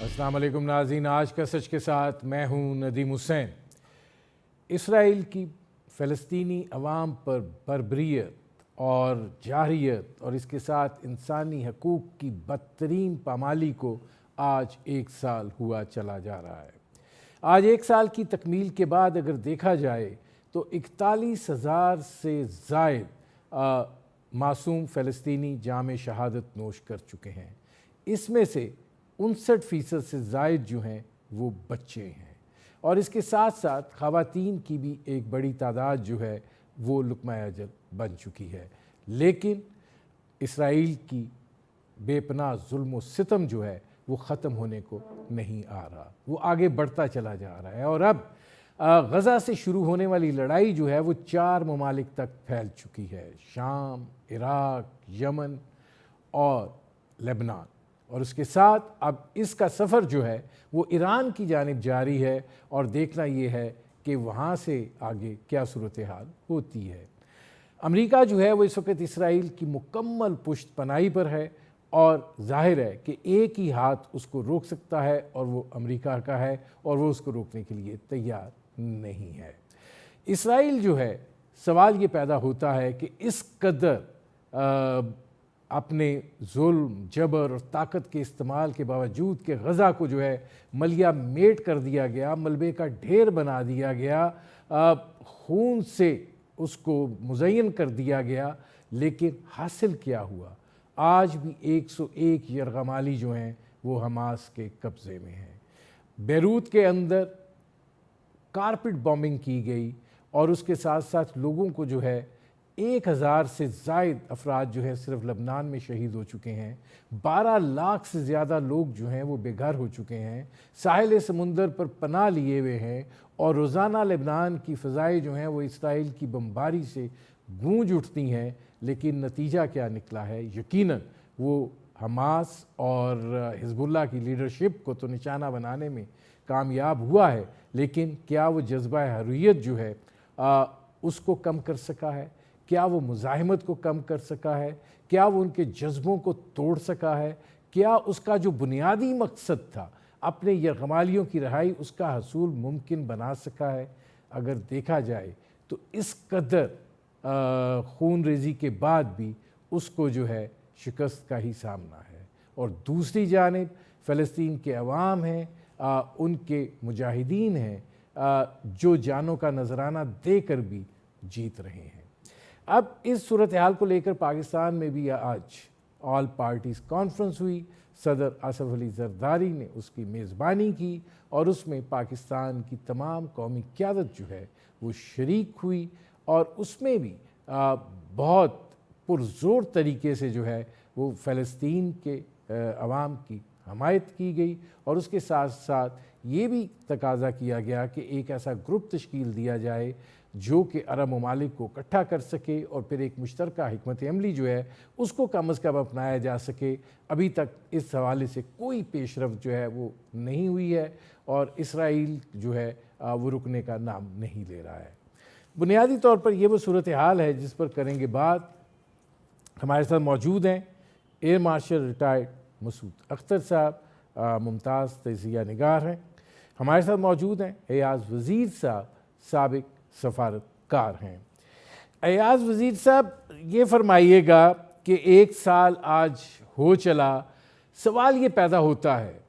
अस्सलाम वालेकुम नाज़रीन, आज का सच के साथ मैं हूँ नदीम हुसैन। इसराइल की फ़लस्तीनी अवाम पर बर्बरियत और जाहिरियत और इसके साथ इंसानी हकूक़ की बदतरीन पामाली को आज 1 साल हुआ चला जा रहा है। आज 1 साल की तकमील के बाद अगर देखा जाए तो 41,000 से ज़ायद मासूम फ़लस्तीनी जाम शहादत नोश कर चुके हैं। इसमें से 59% से ज़ायद जो हैं वो बच्चे हैं और इसके साथ साथ ख़वातीन की भी एक बड़ी तादाद जो है वो लुक़मा अजल बन चुकी है। लेकिन इसराइल की बेपनाह जुल्म व सितम जो है वो ख़त्म होने को नहीं आ रहा, वो आगे बढ़ता चला जा रहा है और अब गज़ा से शुरू होने वाली लड़ाई जो है वो 4 ममालिक तक फैल चुकी है, शाम, इराक़, यमन और लेबनान। और उसके साथ अब इसका सफ़र जो है वो ईरान की जानिब जारी है और देखना ये है कि वहाँ से आगे क्या सूरत हाल होती है। अमेरिका जो है वो इस वक्त इसराइल की मुकम्मल पुश्त पनाही पर है और ज़ाहिर है कि एक ही हाथ उसको रोक सकता है और वो अमेरिका का है और वो उसको रोकने के लिए तैयार नहीं है। इसराइल जो है, सवाल ये पैदा होता है कि इस कदर अपने जुल्म, जबर और ताकत के इस्तेमाल के बावजूद कि गज़ा को जो है मलिया मेट कर दिया गया, मलबे का ढेर बना दिया गया, खून से उसको मुज़य्यन कर दिया गया, लेकिन हासिल क्या हुआ? आज भी 101 यरगमाली जो हैं वो हमास के कब्ज़े में हैं। बैरूत के अंदर कारपेट बॉम्बिंग की गई और उसके साथ साथ लोगों को जो है 1000 से ज़ायद अफराद जो है सिर्फ लबनान में शहीद हो चुके हैं। 12 लाख से ज़्यादा लोग जो हैं वो बेघर हो चुके हैं, साहिल समुंदर पर पनाह लिए हुए हैं और रोज़ाना लबनान की फ़ज़ाएँ जो हैं वो इसराइल की बमबारी से गूंज उठती हैं। लेकिन नतीजा क्या निकला है? यकीनन वो हमास और हिज़्बुल्लाह की लीडरशिप को तो निशाना बनाने में कामयाब हुआ है, लेकिन क्या वो जज्बा हुर्रियत जो है उसको कम कर सका है? क्या वो मुज़ाहिमत को कम कर सका है? क्या वो उनके जज्बों को तोड़ सका है? क्या उसका जो बुनियादी मकसद था अपने यरगमालियों की रहाई, उसका हसूल मुमकिन बना सका है? अगर देखा जाए तो इस कदर खून रेज़ी के बाद भी उसको जो है शिकस्त का ही सामना है। और दूसरी जानिब फ़लस्तीन के अवाम हैं, उनके मुजाहिदीन हैं जो जानों का नजराना देकर भी जीत रहे हैं। अब इस सूरत हाल को लेकर पाकिस्तान में भी आज ऑल पार्टीज़ कॉन्फ्रेंस हुई। सदर आसफ अली जरदारी ने उसकी मेज़बानी की और उसमें पाकिस्तान की तमाम कौमी क़यादत जो है वो शरीक हुई और उसमें भी बहुत पुरज़ोर तरीके से जो है वो फ़लस्तीन के अवाम की हमायत की गई और उसके साथ साथ ये भी तकाज़ा किया गया कि एक ऐसा ग्रुप तश्कील दिया जाए जो कि अरब ममालिक को इकट्ठा कर सके और फिर एक मुश्तरका हिकमत अमली जो है उसको कम अज़ कम अपनाया जा सके। अभी तक इस हवाले से कोई पेशरफ्त जो है वो नहीं हुई है और इसराइल जो है वो रुकने का नाम नहीं ले रहा है। बुनियादी तौर पर ये वो सूरत हाल है जिस पर करेंगे बात। हमारे साथ मौजूद हैं air marshal retired Masood Akhtar sahab, Mumtaz तजिया निगार हैं। हमारे साथ मौजूद हैं एयाज़ वज़ीर साहब, साबिक सफारतकार हैं। एयाज़ वज़ीर साहब, ये फरमाइएगा कि 1 साल आज हो चला, सवाल ये पैदा होता है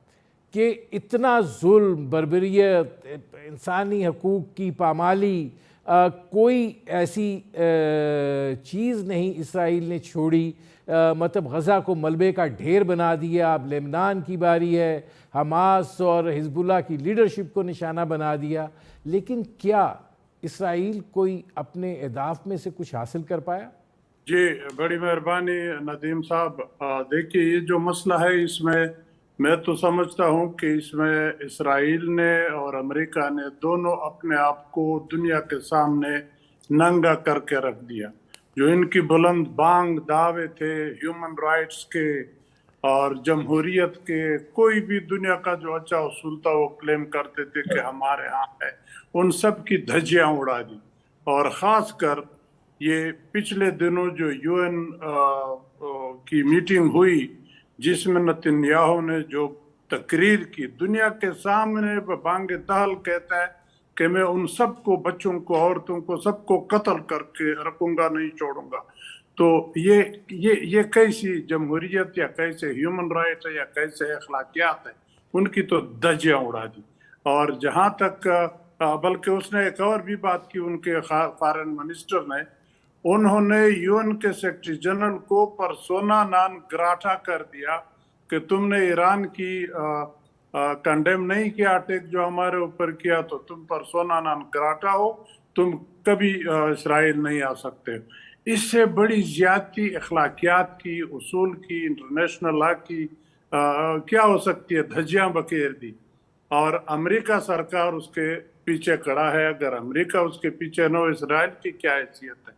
कि इतना जुल्म, बर्बरियत, इंसानी हकूक़ की पामाली, कोई ऐसी चीज़ नहीं इसराइल ने छोड़ी, मतलब गज़ा को मलबे का ढेर बना दिया। अब लेबनान की बारी है, हमास और हिज़्बुल्लाह की लीडरशिप को निशाना बना दिया। लेकिन क्या इसराइल कोई अपने अहदाफ में से कुछ हासिल कर पाया? जी, बड़ी मेहरबानी नदीम साहब। देखिए, ये जो मसला है इसमें मैं तो समझता हूँ कि इसमें इसराइल ने और अमेरिका ने दोनों अपने आप को दुनिया के सामने नंगा करके रख दिया। जो इनकी बुलंद बांग दावे थे ह्यूमन राइट्स के और जमहूरियत के, कोई भी दुनिया का जो अच्छा उसूल था वो क्लेम करते थे कि हमारे यहाँ है, उन सब की धज्जियाँ उड़ा दी। और ख़ासकर ये पिछले दिनों जो यूएन की मीटिंग हुई जिसमें नेतन्याहू ने जो تقریر کی, دنیا کے سامنے بانگ دہل کہتا ہے کہ میں ان سب کو, بچوں کو, عورتوں کو, سب کو قتل کر کے رکھوں گا, نہیں چھوڑوں گا. تو یہ کیسی جمہوریت یا کیسے ہیومن رائٹ ہے یا کیسے اخلاقیات ہے, ان کی تو دھجیاں اڑا دی. اور جہاں تک بلکہ اس نے ایک اور بھی بات کی, ان کے فارن منسٹر نے, انہوں نے یو این کے سیکرٹری جنرل کو پرسونا نان گراٹا کر دیا کہ تم نے ایران کی کنڈیم نہیں کیا اٹیک جو ہمارے اوپر کیا, تو تم پرسونا نان گراٹا ہو, تم کبھی اسرائیل نہیں آ سکتے. اس سے بڑی زیادتی اخلاقیات کی, اصول کی, انٹرنیشنل لا کی کیا ہو سکتی ہے؟ دھجیاں بکیر دی. اور امریکہ سرکار اس کے پیچھے کھڑا ہے. اگر امریکہ اس کے پیچھے نہ ہو, اسرائیل کی کیا حیثیت ہے؟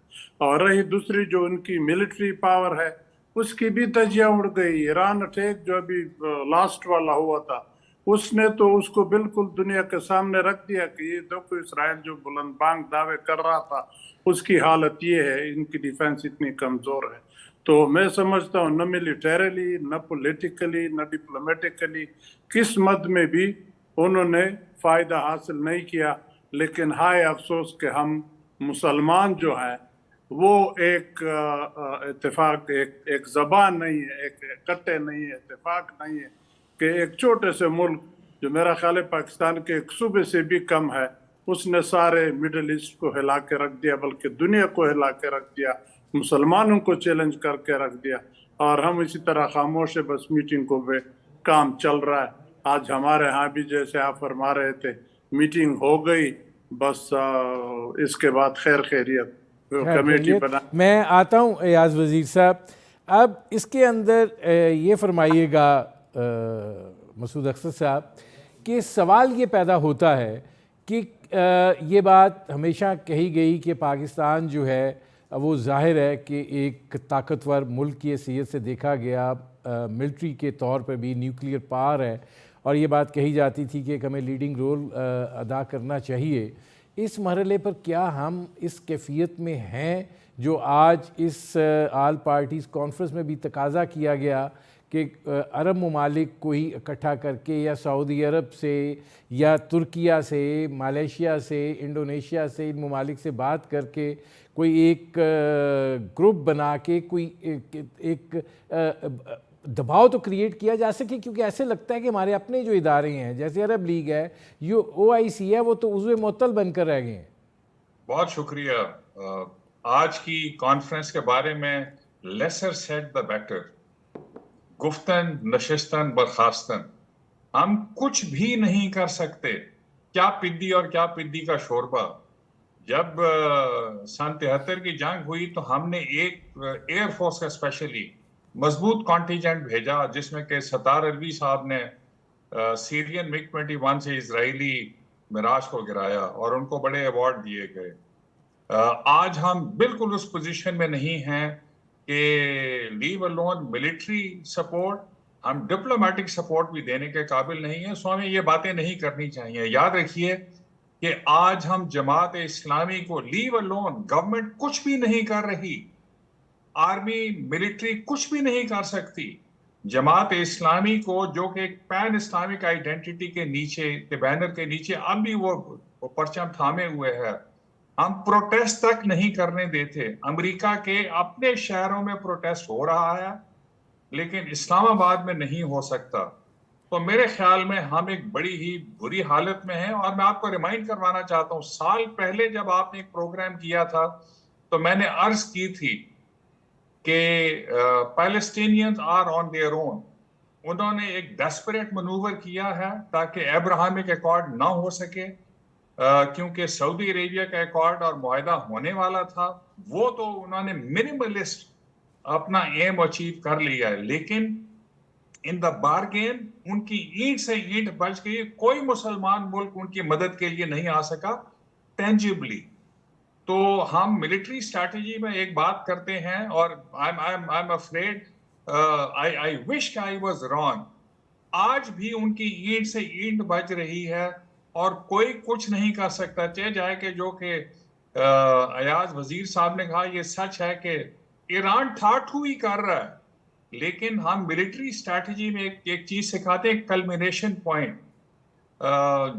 اور رہی دوسری جو ان کی ملٹری پاور ہے, اس کی بھی دھجیاں اڑ گئی. ایران اٹیک جو ابھی لاسٹ والا ہوا تھا, اس نے تو اس کو بالکل دنیا کے سامنے رکھ دیا کہ یہ دیکھو اسرائیل جو بلند بانگ دعوے کر رہا تھا, اس کی حالت یہ ہے, ان کی ڈیفنس اتنی کمزور ہے. تو میں سمجھتا ہوں نہ ملیٹریلی, نہ پولیٹیکلی, نہ ڈپلومیٹیکلی, کس مد میں بھی انہوں نے فائدہ حاصل نہیں کیا. لیکن ہائے افسوس کہ ہم مسلمان جو ہیں وہ ایک اتفاق, ایک زبان نہیں ہے, ایک کٹے نہیں ہے, اتفاق نہیں ہے کہ ایک چھوٹے سے ملک جو میرا خیال ہے پاکستان کے ایک صوبے سے بھی کم ہے, اس نے سارے مڈل ایسٹ کو ہلا کے رکھ دیا, بلکہ دنیا کو ہلا کے رکھ دیا, مسلمانوں کو چیلنج کر کے رکھ دیا. اور ہم اسی طرح خاموش ہے, بس میٹنگ کو بے کام چل رہا ہے. آج ہمارے ہاں بھی جیسے آپ فرما رہے تھے, میٹنگ ہو گئی, بس اس کے بعد خیر خیریت کمیٹی بنا. میں آتا ہوں ایاز وزیر صاحب, اب اس کے اندر یہ فرمائیے گا مسعود اختر صاحب کہ سوال یہ پیدا ہوتا ہے کہ یہ بات ہمیشہ کہی گئی کہ پاکستان جو ہے وہ ظاہر ہے کہ ایک طاقتور ملک کی حیثیت سے دیکھا گیا, ملٹری کے طور پر بھی نیوکلیئر پاور ہے, اور یہ بات کہی جاتی تھی کہ ہمیں لیڈنگ رول ادا کرنا چاہیے. اس مرحلے پر کیا ہم اس کیفیت میں ہیں جو آج اس آل پارٹیز کانفرنس میں بھی تقاضا کیا گیا کہ عرب ممالک کو ہی اکٹھا کر کے, یا سعودی عرب سے یا ترکیہ سے, ملیشیا سے, انڈونیشیا سے, ان ممالک سے بات کر کے کوئی ایک گروپ بنا کے کوئی ایک دباؤ تو کریٹ کیا جا سکے؟ کیونکہ ایسے لگتا ہے کہ ہمارے اپنے جو ادارے ہیں جیسے عرب لیگ ہے, OIC ہے, وہ تو عضو معطل بن کر رہ گئے ہیں. بہت شکریہ. آج کی کانفرنس کے بارے میں لیسر سیڈ دا بیٹر, گفتن نشستن برخاستن, ہم کچھ بھی نہیں کر سکتے. کیا پدی اور کیا پدی کا شوربہ. جب سن 73 کی جنگ ہوئی تو ہم نے ایک ایئر فورس کا اسپیشلی مضبوط کانٹینجنٹ بھیجا, جس میں کہ ستار الوی صاحب نے سیرین MiG-21 سے اسرائیلی میراج کو گرایا اور ان کو بڑے ایوارڈ دیے گئے. آج ہم بالکل اس پوزیشن میں نہیں ہیں کہ لیو الون ملٹری سپورٹ, ہم ڈپلومیٹک سپورٹ بھی دینے کے قابل نہیں ہیں. سو ہمیں یہ باتیں نہیں کرنی چاہیے. یاد رکھیے کہ آج ہم جماعت اسلامی کو لیو الون, گورنمنٹ کچھ بھی نہیں کر رہی, آرمی ملٹری کچھ بھی نہیں کر سکتی. جماعت اسلامی کو جو کہ ایک پین اسلامک آئیڈینٹی کے نیچے, کے بینر کے نیچے اب بھی وہ پرچم تھامے ہوئے ہے, ہم پروٹیسٹ تک نہیں کرنے دیتے. امریکہ کے اپنے شہروں میں پروٹیسٹ ہو رہا ہے لیکن اسلام آباد میں نہیں ہو سکتا. تو میرے خیال میں ہم ایک بڑی ہی بری حالت میں ہیں. اور میں آپ کو ریمائنڈ کروانا چاہتا ہوں, سال پہلے جب آپ نے ایک پروگرام کیا تھا تو میں نے عرض کی تھی کہ Palestinians are on their own. انہوں نے ایک ڈیسپریٹ منوور کیا ہے تاکہ ابراہیمک ایکارڈ نہ ہو سکے, کیونکہ سعودی عربیہ کا ایکارڈ اور معاہدہ ہونے والا تھا. وہ تو انہوں نے منیملسٹ اپنا ایم اچیو کر لیا ہے, لیکن ان دا بارگین ان کی اینٹ سے اینٹ بچ گئی. کوئی مسلمان ملک ان کی مدد کے لیے نہیں آ سکا ٹینجبلی. تو ہم ملٹری اسٹریٹجی میں ایک بات کرتے ہیں اور I'm afraid, I wish I was wrong. آج بھی ان کی اینٹ سے اینٹ بچ رہی ہے اور کوئی کچھ نہیں کر سکتا. چاہے جائے کہ جو کہ ایاز وزیر صاحب نے کہا یہ سچ ہے کہ ایران ٹھاٹھو ہی کر رہا ہے. لیکن ہم ملٹری اسٹریٹجی میں ایک چیز سکھاتے ہیں کلمینیشن پوائنٹ،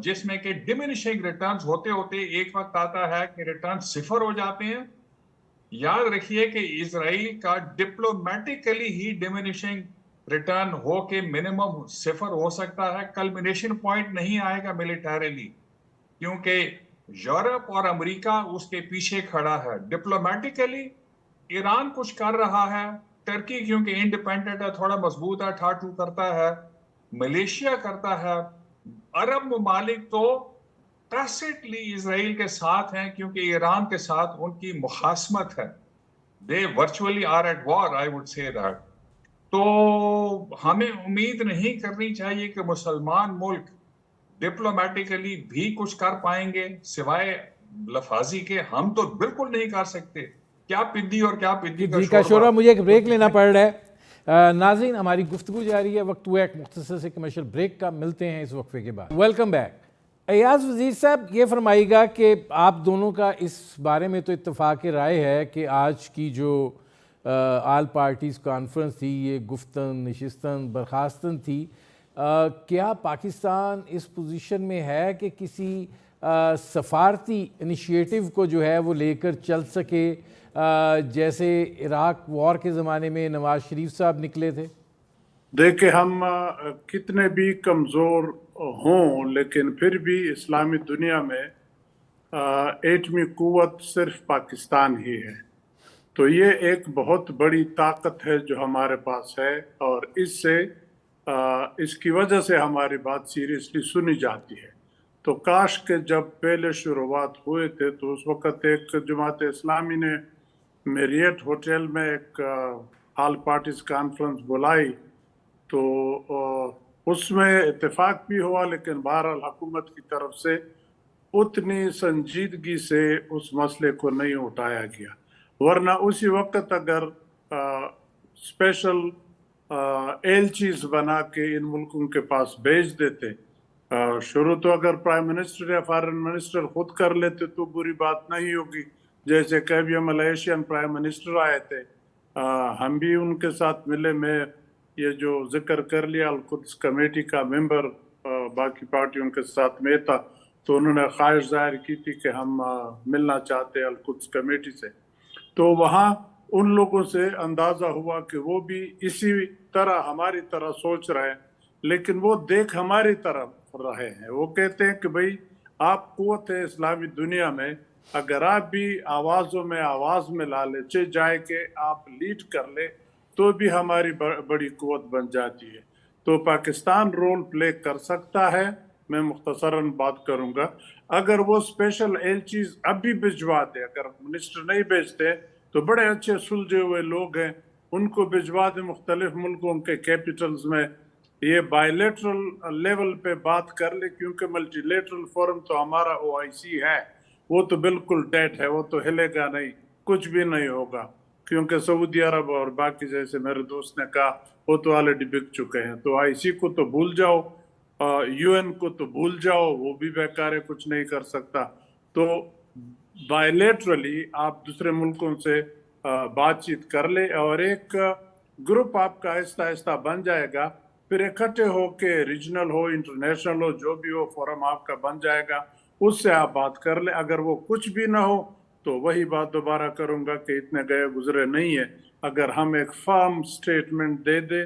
جس میں کہ ڈیمینشنگ ریٹرنز ہوتے ہوتے ایک وقت آتا ہے کہ ریٹرن صفر ہو جاتے ہیں. یاد رکھیے کہ اسرائیل کا ڈپلومیٹیکلی ہی ڈیمینشنگ ریٹرن ہو کے منیمم صفر ہو سکتا ہے، کلمینیشن پوائنٹ نہیں آئے گا ملیٹریلی، کیونکہ یورپ اور امریکہ اس کے پیچھے کھڑا ہے. ڈپلومیٹیکلی ایران کچھ کر رہا ہے، ٹرکی کیونکہ انڈیپینڈنٹ ہے تھوڑا مضبوط ہے، ٹھاٹھو کرتا ہے، ملیشیا کرتا ہے. عرب ممالک تو ٹیسٹلی اسرائیل کے ساتھ ہیں کیونکہ ایران کے ساتھ ان کی مخاصمت ہے. they virtually are at war, I would say that. تو ہمیں امید نہیں کرنی چاہیے کہ مسلمان ملک ڈپلومیٹیکلی بھی کچھ کر پائیں گے سوائے لفاظی کے. ہم تو بالکل نہیں کر سکتے. کیا پدی اور کیا پدی کا شوربہ. مجھے ایک بریک لینا پڑ رہا ہے. ناظرین ہماری گفتگو جاری ہے، وقت ہوا ایک مختصر سے کمرشل بریک کا، ملتے ہیں اس وقفے کے بعد. Welcome back. ایاز وزیر صاحب یہ فرمائیے گا کہ آپ دونوں کا اس بارے میں تو اتفاق رائے ہے کہ آج کی جو آل پارٹیز کانفرنس تھی یہ گفتن نشستن برخاستن تھی، کیا پاکستان اس پوزیشن میں ہے کہ کسی سفارتی انیشیٹو کو جو ہے وہ لے کر چل سکے جیسے عراق وار کے زمانے میں نواز شریف صاحب نکلے تھے؟ دیکھیں ہم کتنے بھی کمزور ہوں لیکن پھر بھی اسلامی دنیا میں ایٹمی قوت صرف پاکستان ہی ہے. تو یہ ایک بہت بڑی طاقت ہے جو ہمارے پاس ہے، اور اس کی وجہ سے ہماری بات سیریسلی سنی جاتی ہے. تو کاش کہ جب پہلے شروعات ہوئے تھے تو اس وقت ایک جماعت اسلامی نے میریٹ ہوٹل میں ایک آل پارٹیز کانفرنس بلائی، تو اس میں اتفاق بھی ہوا، لیکن بہرحال حکومت کی طرف سے اتنی سنجیدگی سے اس مسئلے کو نہیں اٹھایا گیا. ورنہ اسی وقت اگر اسپیشل ایلچیز بنا کے ان ملکوں کے پاس بھیج دیتے، شروع تو اگر پرائم منسٹر یا فارن منسٹر خود کر لیتے تو بری بات نہیں ہوگی. جیسے کہ ابھی ملیشین پرائم منسٹر آئے تھے، ہم بھی ان کے ساتھ ملے. میں یہ جو ذکر کر لیا القدس کمیٹی کا ممبر باقی پارٹیوں کے ساتھ میں تھا، تو انہوں نے خواہش ظاہر کی تھی کہ ہم ملنا چاہتے ہیں القدس کمیٹی سے. تو وہاں ان لوگوں سے اندازہ ہوا کہ وہ بھی اسی طرح ہماری طرح سوچ رہے ہیں، لیکن وہ دیکھ ہماری طرف رہے ہیں. وہ کہتے ہیں کہ بھئی آپ قوت ہے اسلامی دنیا میں، اگر آپ بھی آوازوں میں آواز میں لا لے، چاہے جائے کہ آپ لیڈ کر لے تو بھی ہماری بڑی قوت بن جاتی ہے. تو پاکستان رول پلے کر سکتا ہے. میں مختصراً بات کروں گا، اگر وہ اسپیشل ایلچیز اب بھی بھجوا دے، اگر منسٹر نہیں بھیجتے تو بڑے اچھے سلجھے ہوئے لوگ ہیں، ان کو بھجوا دے مختلف ملکوں کے کیپٹلز میں، یہ بائی لیٹرل لیول پہ بات کر لے، کیونکہ ملٹی لیٹرل فورم تو ہمارا OIC ہے، وہ تو بالکل ڈیڈ ہے، وہ تو ہلے گا نہیں، کچھ بھی نہیں ہوگا، کیونکہ سعودی عرب اور باقی جیسے میرے دوست نے کہا وہ تو آلریڈی بک چکے ہیں. تو OIC کو تو بھول جاؤ، UN کو تو بھول جاؤ، وہ بھی بیکار ہے، کچھ نہیں کر سکتا. تو بائی لیٹرلی آپ دوسرے ملکوں سے بات چیت کر لے، اور ایک گروپ آپ کا آہستہ آہستہ بن جائے گا. پھر اکٹھے ہو کے ریجنل ہو انٹرنیشنل ہو جو بھی ہو فورم آپ کا بن جائے گا، اس سے آپ بات کر لیں. اگر وہ کچھ بھی نہ ہو تو وہی بات دوبارہ کروں گا کہ اتنے گئے گزرے نہیں ہے. اگر ہم ایک فرم سٹیٹمنٹ دے دے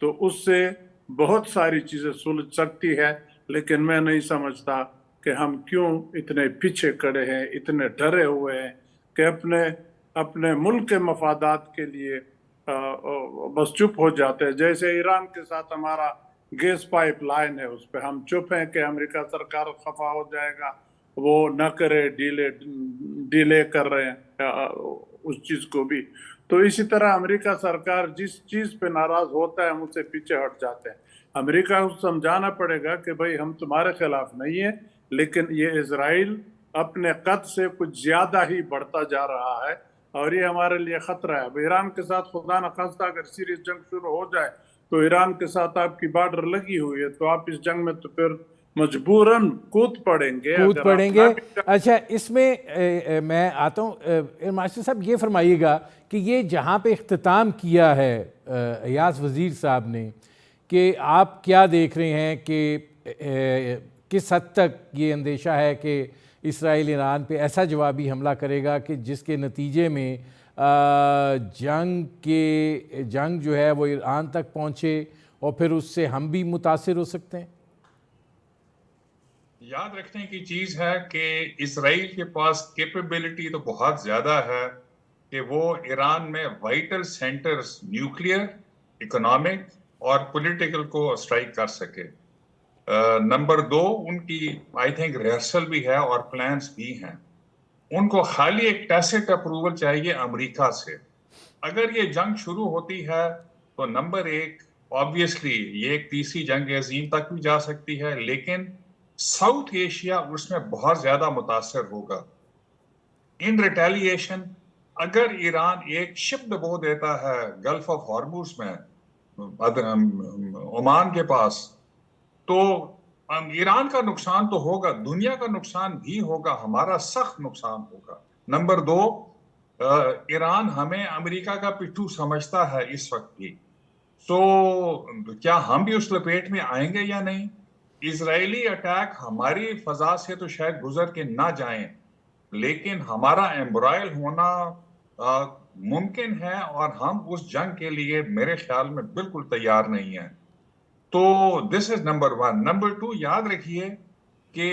تو اس سے بہت ساری چیزیں سلجھ سکتی ہے، لیکن میں نہیں سمجھتا کہ ہم کیوں اتنے پیچھے کھڑے ہیں، اتنے ڈرے ہوئے ہیں کہ اپنے ملک کے مفادات کے لیے بس چپ ہو جاتے ہیں. جیسے ایران کے ساتھ ہمارا گیس پائپ لائن ہے، اس پہ ہم چپ ہیں کہ امریکہ سرکار خفا ہو جائے گا، وہ نہ کرے، ڈیلے کر رہے ہیں اس چیز کو بھی. تو اسی طرح امریکہ سرکار جس چیز پہ ناراض ہوتا ہے ہم اس سے پیچھے ہٹ جاتے ہیں. امریکہ کو سمجھانا پڑے گا کہ بھئی ہم تمہارے خلاف نہیں ہیں، لیکن یہ اسرائیل اپنے قد سے کچھ زیادہ ہی بڑھتا جا رہا ہے اور یہ ہمارے لیے خطرہ ہے. اب ایران کے ساتھ خدا نخواستہ اگر سیریس جنگ شروع ہو جائے تو ایران کے ساتھ آپ کی بارڈر لگی ہوئی ہے، تو آپ اس جنگ میں تو پھر मजबूरन कूद पड़ेंगे कूद अगर पड़ेंगे। अपना भी अच्छा, इसमें मैं आता हूँ मास्टर साहब, ये फरमाइएगा कि ये जहाँ पे इख्तिताम किया है अयाज वज़ीर साहब ने, कि आप क्या देख रहे हैं कि किस हद तक ये अंदेशा है कि इसराइल ईरान पे ऐसा जवाबी हमला करेगा कि जिसके नतीजे में जंग जो है वो ईरान तक पहुँचे और फिर उससे हम भी मुतासिर हो सकते हैं? याद रखने की चीज है कि इसराइल के पास कैपेबिलिटी तो बहुत ज्यादा है कि वो ईरान में वाइटल सेंटर्स न्यूक्लियर, इकोनॉमिक और पॉलिटिकल को स्ट्राइक कर सके। नंबर 2, उनकी आई थिंक रिहर्सल भी है और प्लान्स भी हैं। उनको खाली एक टैसिट अप्रूवल चाहिए अमेरिका से। अगर ये जंग शुरू होती है तो नंबर 1 ऑब्वियसली ये एक तीसरी जंग अजीम तक भी जा सकती है, लेकिन साउथ एशिया उसमें बहुत ज्यादा मुतासर होगा। इन रिटेलिएशन अगर ईरान एक शिप डुबो देता है गल्फ ऑफ हॉर्मुज में ओमान के पास, तो ईरान का नुकसान तो होगा, दुनिया का नुकसान भी होगा, हमारा सख्त नुकसान होगा। नंबर 2, ईरान हमें अमेरिका का पिट्ठू समझता है इस वक्त भी। तो क्या हम भी उस लपेट में आएंगे या नहीं? इजरायली अटैक हमारी फजा से तो शायद गुजर के ना जाएं, लेकिन हमारा एम्ब्रॉयल होना मुमकिन है और हम उस जंग के लिए मेरे ख्याल में बिल्कुल तैयार नहीं है। तो दिस इज नंबर 1। नंबर 2, याद रखिए कि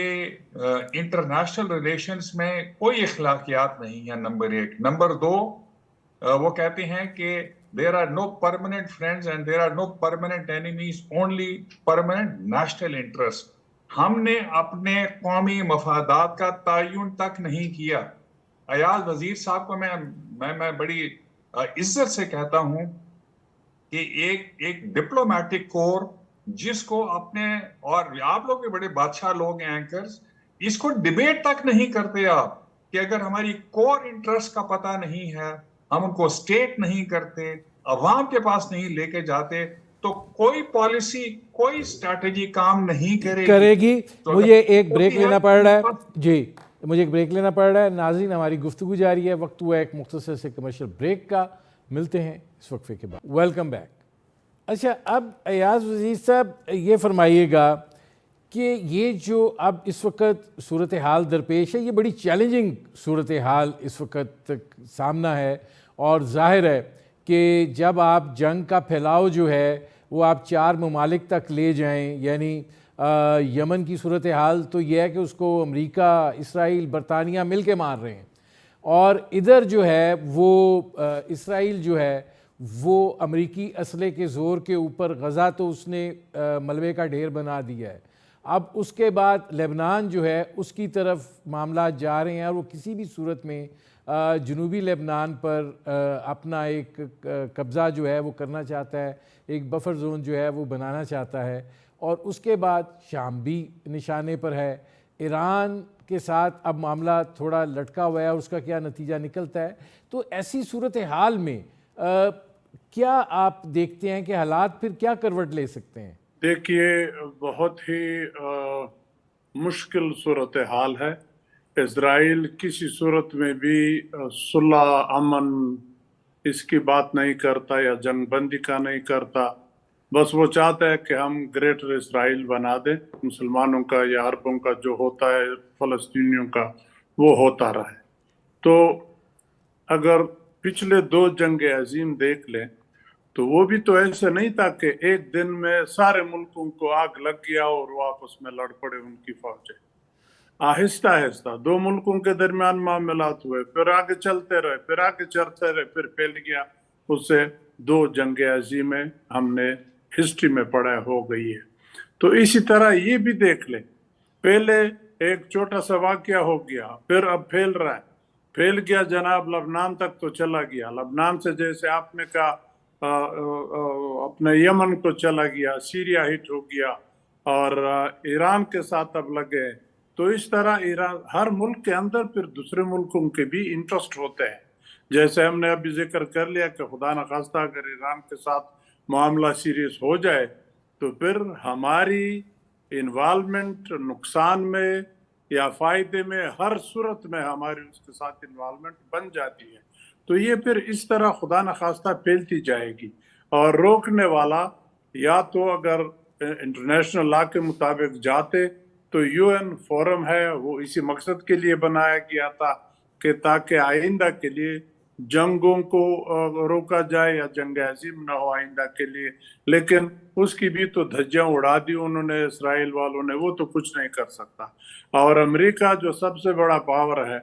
इंटरनेशनल रिलेशंस में कोई इख्लाकियात नहीं है, नंबर 1। नंबर 2, वो कहते हैं कि there are no permanent friends and there are no permanent enemies, only permanent national interest। हमने अपने कौमी मफादात का तयन तक नहीं किया। अयाज वजीर साहब को मैं बड़ी इज्जत से कहता हूं कि एक डिप्लोमेटिक कोर जिसको अपने, और आप लोग भी बड़े बादशाह लोग हैं एंकर्स, इसको डिबेट तक नहीं करते आप कि अगर हमारी कोर इंटरेस्ट का पता नहीं है, हम उनको स्टेट नहीं करते, अवाम के पास नहीं लेके जाते, तो कोई पॉलिसी, कोई स्ट्रैटेजी काम नहीं करेगी। तो मुझे एक ब्रेक लेना पड़ रहा है जी, मुझे एक ब्रेक लेना पड़ रहा है। नाज़रीन, हमारी गुफ्तगू जारी है, वक्त हुआ एक मुख्तसर से कमर्शियल ब्रेक का। मिलते हैं इस वक्फे के बाद। Welcome back. अच्छा, अब अयाज वज़ीर साहब ये फरमाइएगा कि ये जो अब इस वक्त सूरत हाल दरपेश है, ये बड़ी चैलेंजिंग सूरत हाल इस वक्त सामना है, और ज़ाहिर है कि जब आप जंग का फैलाव जो है वो आप 4 ममालिक तक ले जाएं, यानी यमन की सूरत हाल तो ये है कि उसको अमेरिका, इसराइल, बरतानिया मिल के मार रहे हैं, और इधर जो है वो इसराइल जो है वो अमेरिकी असले के ज़ोर के ऊपर गज़ा तो उसने मलबे का ढेर बना दिया है। अब उसके बाद लेबनान जो है उसकी तरफ मामला जा रहे हैं, और वो किसी भी सूरत में जनूबी लेबनान पर अपना एक कब्ज़ा जो है वो करना चाहता है, एक बफर जोन जो है वो बनाना चाहता है, और उसके बाद शाम भी निशाने पर है। ईरान के साथ अब मामला थोड़ा लटका हुआ है, और उसका क्या नतीजा निकलता है। तो ऐसी सूरत हाल में क्या आप देखते हैं कि हालात फिर क्या करवट ले सकते हैं? देखिए, बहुत ही मुश्किल सूरत हाल है। इजराइल किसी सूरत में भी सुलह, अमन इसकी बात नहीं करता या जंगबंदी का नहीं करता। बस वो चाहता है कि हम ग्रेटर इसराइल बना दें, मुसलमानों का या अरबों का जो होता है, फ़लस्तीनियों का, वो होता रहे। तो अगर पिछले 2 जंग अजीम देख लें तो वो भी तो ऐसे नहीं था कि एक दिन में सारे मुल्कों को आग लग गया और वो आपस में लड़ पड़े उनकी फौजें। आहिस्ता आहिस्ता 2 मुल्कों के दरमियान मामलात हुए, फिर आगे चलते रहे, फिर आगे चलते रहे, फिर फैल गया। उससे 2 जंग अजीमें हमने हिस्ट्री में पढ़ा हो गई है। तो इसी तरह ये भी देख ले, पहले एक छोटा सा वाकया हो गया, फिर अब फैल रहा है, फैल गया जनाब लबनान तक तो चला गया। लबनान से जैसे आपने कहा अपने यमन को चला गया, सीरिया हिट हो गया, और ईरान के साथ अब लगे। तो इस तरह ईरान, हर मुल्क के अंदर फिर दूसरे मुल्कों के भी इंटरेस्ट होते हैं। जैसे हमने अभी जिक्र कर लिया कि खुदा न खास्ता अगर ईरान के साथ मामला सीरियस हो जाए तो फिर हमारी इन्वॉल्वमेंट नुकसान में या फायदे में, हर सूरत में हमारी उसके साथ इन्वॉल्वमेंट बन जाती है, तो ये फिर इस तरह खुदा न खास्ता फैलती जाएगी। और रोकने वाला या तो अगर इंटरनेशनल लॉ के मुताबिक जाते तो यूएन फोरम है, वो इसी मकसद के लिए बनाया गया था कि ताकि आइंदा के लिए जंगों को रोका जाए या जंग अजीम न हो आइंदा के लिए। लेकिन उसकी भी तो धज्जियां उड़ा दी उन्होंने, इसराइल वालों ने, वो तो कुछ नहीं कर सकता। और अमेरिका जो सबसे बड़ा पावर है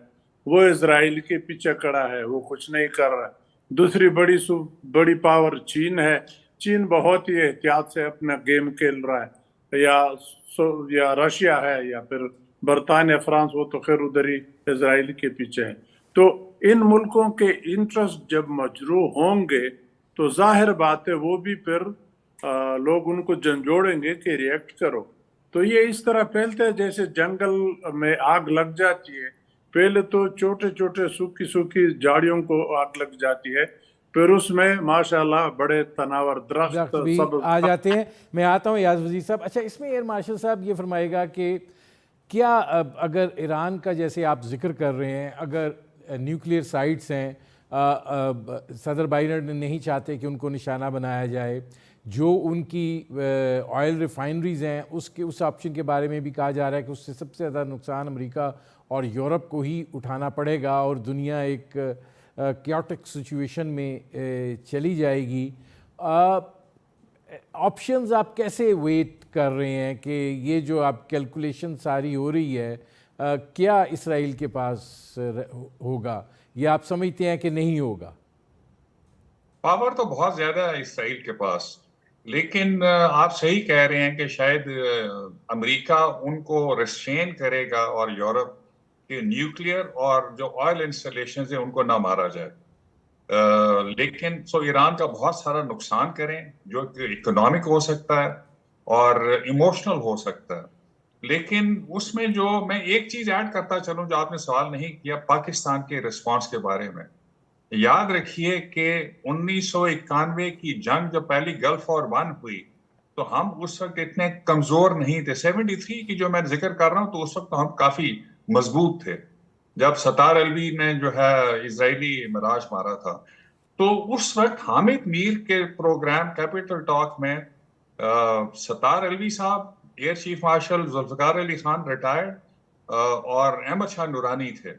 वो इसराइल के पीछे खड़ा है, वो कुछ नहीं कर रहा है। दूसरी बड़ी पावर चीन है, चीन बहुत ही एहतियात से अपना गेम खेल रहा है, या रशिया है या फिर बरतानिया, फ्रांस, वो तो खैर उधर ही इसराइल के पीछे है। तो इन मुल्कों के इंटरेस्ट जब मजरूह होंगे तो जाहिर बात है वो भी फिर लोग उनको झंझोड़ेंगे कि रिएक्ट करो। तो ये इस तरह फैलते हैं जैसे जंगल में आग लग जाती है, पहले तो छोटे छोटे सूखी सूखी झाड़ियों को आग लग जाती है, फिर उसमें माशाल्लाह बड़े तनावर दरख्त भी सब आ जाते हैं। मैं आता हूँ याज वज़ीर साहब। अच्छा, इसमें एयर मार्शल साहब ये फरमाएगा कि क्या अगर ईरान का जैसे आप जिक्र कर रहे हैं, अगर न्यूक्लियर साइट्स हैं, सदर बाइडेन नहीं चाहते कि उनको निशाना बनाया जाए, जो उनकी ऑयल रिफाइनरीज़ हैं उस ऑप्शन के बारे में भी कहा जा रहा है कि उससे सबसे ज़्यादा नुकसान अमेरिका और यूरोप को ही उठाना पड़ेगा और दुनिया एक क्याटिक सिचुएशन में चली जाएगी। ऑप्शंस आप कैसे वेट कर रहे हैं कि ये जो आप कैलकुलेशन सारी हो रही है, क्या इसराइल के पास होगा, या आप समझते हैं कि नहीं होगा? पावर तो बहुत ज्यादा है इसराइल के पास, लेकिन आप सही कह रहे हैं कि शायद अमेरिका उनको रिस्ट्रेन करेगा और यूरोप के न्यूक्लियर और जो ऑयल इंस्टॉलेशन है उनको ना मारा जाए। लेकिन ईरान का बहुत सारा नुकसान करें जो कि इकोनॉमिक हो सकता है और इमोशनल हो सकता है। लेकिन उसमें जो मैं एक चीज ऐड करता चलूं जो आपने सवाल नहीं किया, पाकिस्तान के रिस्पांस के बारे में। याद रखिए कि 1991 की जंग जब पहली गल्फ वॉर 1 हुई तो हम उस वक्त इतने कमजोर नहीं थे। 73 की जो मैं जिक्र कर रहा हूं तो उस वक्त हम काफी मजबूत थे जब सतार अलवी ने जो है इजरायली मिराज मारा था। तो उस वक्त हामिद मीर के प्रोग्राम कैपिटल टॉक में Sattar Alvi sahab, air chief marshal Zulfiqar Ali Khan retired और अहमद शाह नूरानी थे।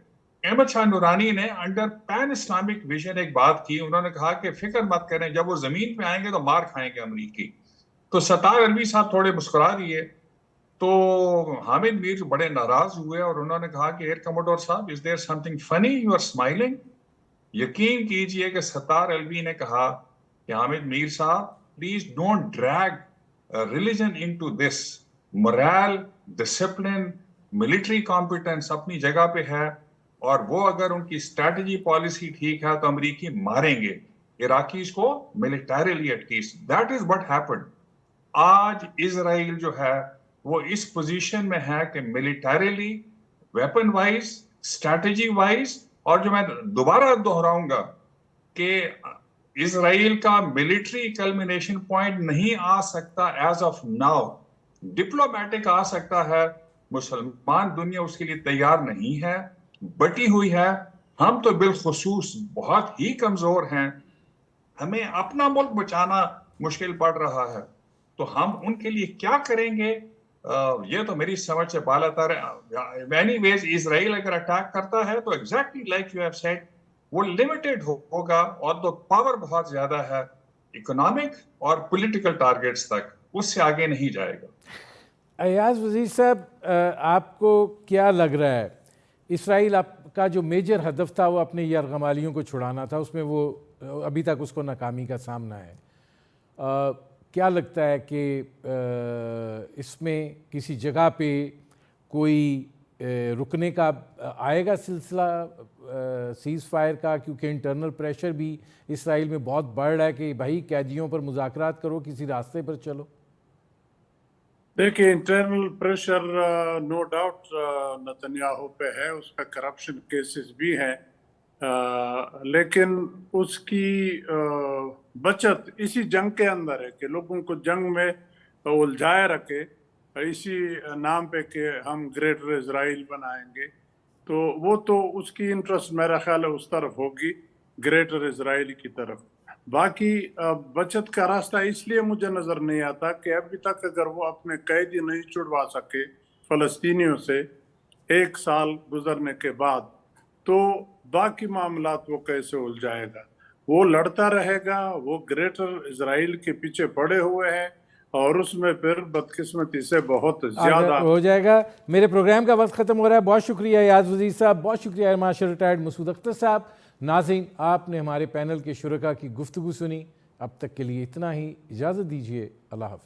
अहमद शाह नूरानी ने अंडर पैन इस्लामिक विजन एक बात की, उन्होंने कहा कि फिक्र मत करें, जब वो जमीन पे आएंगे तो मार खाएंगे अमरीकी। तो सतार अलवी साहब थोड़े मुस्कुरा दिए, तो हामिद मीर बड़े नाराज हुए और उन्होंने कहा कि air commodore sahab, is there something funny, you are smiling? यकीन कीजिए कि सतार अलवी ने कहा कि हामिद मीर साहब, please don't drag religion into this. Moral, discipline, military competence अपनी जगह पे है, और वो अगर उनकी स्ट्रैटेजी पॉलिसी ठीक है तो अमरीकी मारेंगे इराकीज को militarily at least. That is what happened. आज इजराइल जो है वो इस पोजीशन में है कि militarily, weapon wise, strategy wise, और जो मैं दोबारा दोहराऊंगा कि इजराइल का मिलिट्री कल्मिनेशन पॉइंट नहीं आ सकता एज ऑफ नाउ, डिप्लोमेटिक आ सकता है। मुसलमान दुनिया उसके लिए तैयार नहीं है, बटी हुई है। हम तो बिलखुसूस बहुत ही कमजोर हैं, हमें अपना मुल्क बचाना मुश्किल पड़ रहा है, तो हम उनके लिए क्या करेंगे ये तो मेरी समझ से बालातर है। एनीवेज इजराइल अगर अटैक करता है तो exactly like you have said वो लिमिटेड होगा, और तो पावर बहुत ज्यादा है इकोनॉमिक और पॉलिटिकल टारगेट्स तक, उससे आगे नहीं जाएगा। अयाज वज़ीर साहब, आपको क्या लग रहा है, इसराइल आपका जो मेजर हदफ था वो अपने यरगमालियों को छुड़ाना था, उसमें वो अभी तक उसको नाकामी का सामना है। क्या लगता है कि इसमें किसी जगह पे कोई रुकने का आएगा सिलसिला सीज़ फायर का, क्योंकि इंटरनल प्रेशर भी इसराइल में बहुत बढ़ रहा है कि भाई कैदियों पर मुज़ाकरात करो, किसी रास्ते पर चलो? देखिए, internal pressure no doubt Netanyahu पे है, उस पर करप्शन केसेस भी हैं, लेकिन उसकी बचत इसी जंग के अंदर है कि लोगों को जंग में उलझाए रखे। इसी नाम पे कि हम ग्रेटर इजराइल बनाएंगे, तो वो तो उसकी इंटरेस्ट मेरा ख्याल है उस तरफ होगी, ग्रेटर इजराइल की तरफ। बाकी बचत का रास्ता इसलिए मुझे नज़र नहीं आता कि अभी तक अगर वो अपने कैदी नहीं छुड़वा सके फ़लस्तीनियों से 1 साल गुजरने के बाद, तो बाकी मामलात वो कैसे उलझाएगा। वो लड़ता रहेगा, वो ग्रेटर इजराइल के पीछे पड़े हुए हैं और उसमें फिर बदकिस्मती से बहुत ज़्यादा हो जाएगा। मेरे प्रोग्राम का वक्त ख़त्म हो रहा है। बहुत शुक्रिया याद वज़ीर साहब, बहुत शुक्रिया air marshal retired Masood Akhtar sahab. नाज़रीन, आपने हमारे पैनल के शुरका की गुफ्तगू सुनी। अब तक के लिए इतना ही, इजाज़त दीजिए। अल्लाह हाफ़िज़।